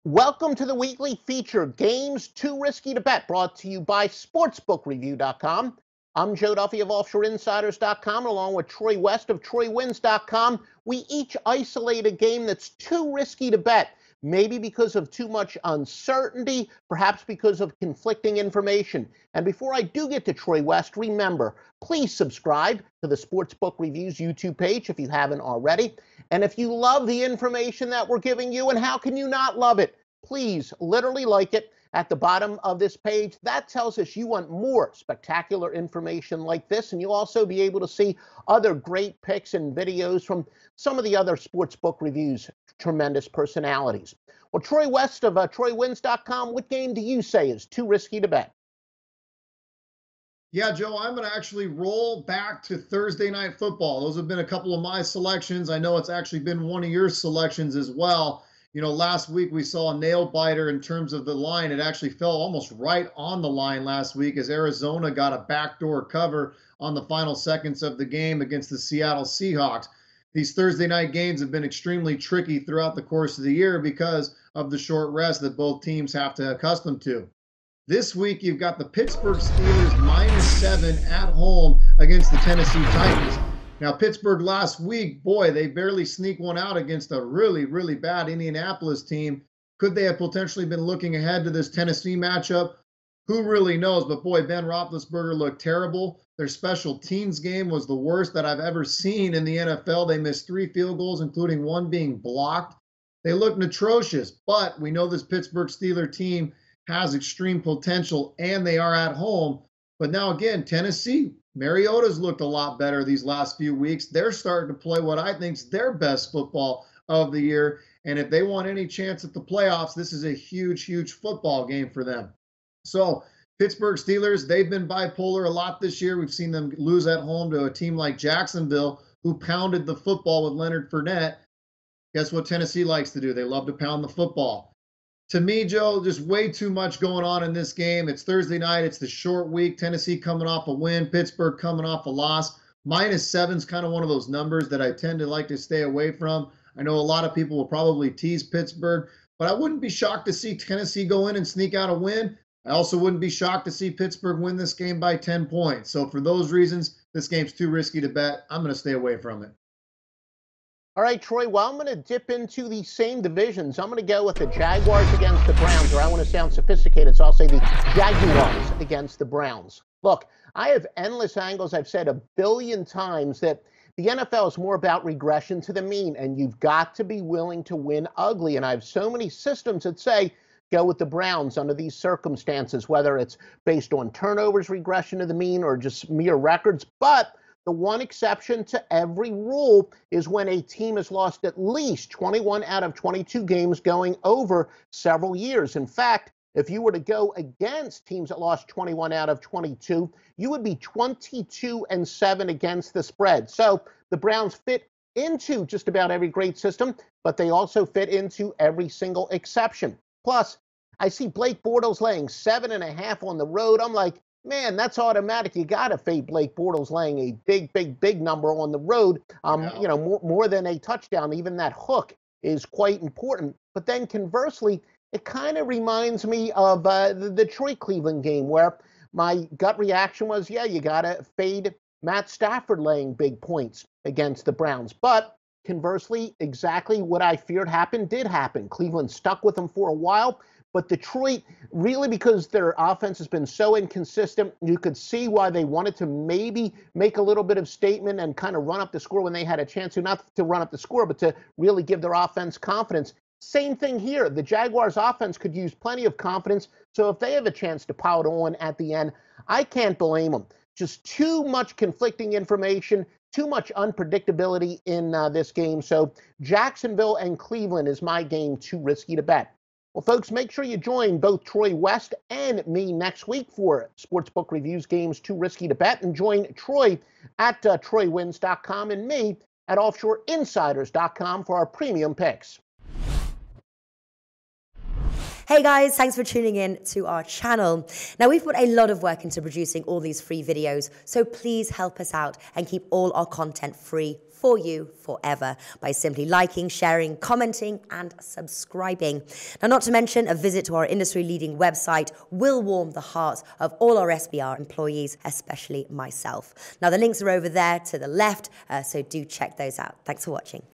Welcome to the weekly feature, Games Too Risky to Bet, brought to you by SportsbookReview.com. I'm Joe Duffy of OffshoreInsiders.com, along with Troy West of TroyWins.com. We each isolate a game that's too risky to bet, maybe because of too much uncertainty, perhaps because of conflicting information. And before I do get to Troy West, remember, please subscribe to the Sportsbook Reviews YouTube page if you haven't already. And if you love the information that we're giving you, and how can you not love it, please literally like it at the bottom of this page. That tells us you want more spectacular information like this, and you'll also be able to see other great picks and videos from some of the other Sportsbook Reviews tremendous personalities. Well, Troy West of TroyWins.com, what game do you say is too risky to bet? Yeah, Joe, I'm going to actually roll back to Thursday Night Football. Those have been a couple of my selections. I know it's actually been one of your selections as well. You know, last week we saw a nail biter in terms of the line. It actually fell almost right on the line last week as Arizona got a backdoor cover on the final seconds of the game against the Seattle Seahawks. These Thursday night games have been extremely tricky throughout the course of the year because of the short rest that both teams have to accustom to. This week, you've got the Pittsburgh Steelers -7 at home against the Tennessee Titans. Now, Pittsburgh last week, boy, they barely sneak one out against a really, really bad Indianapolis team. Could they have potentially been looking ahead to this Tennessee matchup? Who really knows? But boy, Ben Roethlisberger looked terrible. Their special teams game was the worst that I've ever seen in the NFL. They missed 3 field goals, including one being blocked. They looked atrocious, but we know this Pittsburgh Steelers team has extreme potential, and they are at home. But now again, Tennessee, Mariota's looked a lot better these last few weeks. They're starting to play what I think is their best football of the year. And if they want any chance at the playoffs, this is a huge, huge football game for them. So Pittsburgh Steelers, they've been bipolar a lot this year. We've seen them lose at home to a team like Jacksonville, who pounded the football with Leonard Fournette. Guess what Tennessee likes to do? They love to pound the football. To me, Joe, just way too much going on in this game. It's Thursday night. It's the short week. Tennessee coming off a win. Pittsburgh coming off a loss. -7 is kind of one of those numbers that I tend to like to stay away from. I know a lot of people will probably tease Pittsburgh, but I wouldn't be shocked to see Tennessee go in and sneak out a win. I also wouldn't be shocked to see Pittsburgh win this game by 10 points. So for those reasons, this game's too risky to bet. I'm going to stay away from it. All right, Troy, well, I'm going to dip into the same divisions. I'm going to go with the Jaguars against the Browns, or I want to sound sophisticated, so I'll say the Jaguars against the Browns. Look, I have endless angles. I've said a billion times that the NFL is more about regression to the mean, and you've got to be willing to win ugly. And I have so many systems that say go with the Browns under these circumstances, whether it's based on turnovers, regression to the mean, or just mere records. But the one exception to every rule is when a team has lost at least 21 out of 22 games going over several years. In fact, if you were to go against teams that lost 21 out of 22, you would be 22-7 against the spread. So the Browns fit into just about every great system, but they also fit into every single exception. Plus, I see Blake Bortles laying 7.5 on the road. I'm like, man, that's automatic. You got to fade Blake Bortles laying a big number on the road. You know, more than a touchdown. Even that hook is quite important. But then conversely, it kind of reminds me of the Detroit-Cleveland game where my gut reaction was, yeah, you got to fade Matt Stafford laying big points against the Browns. But conversely, exactly what I feared did happen. Cleveland stuck with them for a while. But Detroit, really because their offense has been so inconsistent, you could see why they wanted to maybe make a little bit of statement and kind of run up the score when they had a chance to, not to run up the score, but to really give their offense confidence. Same thing here. The Jaguars offense could use plenty of confidence. So if they have a chance to pile it on at the end, I can't blame them. Just too much conflicting information, too much unpredictability in this game. So Jacksonville and Cleveland is my game too risky to bet. Well, folks, make sure you join both Troy West and me next week for Sportsbook Reviews Games Too Risky to Bet, and join Troy at TroyWins.com and me at OffshoreInsiders.com for our premium picks. Hey guys, thanks for tuning in to our channel. Now, we've put a lot of work into producing all these free videos, so please help us out and keep all our content free for you forever by simply liking, sharing, commenting, and subscribing. Now, not to mention, a visit to our industry-leading website will warm the hearts of all our SBR employees, especially myself. Now, the links are over there to the left, so do check those out. Thanks for watching.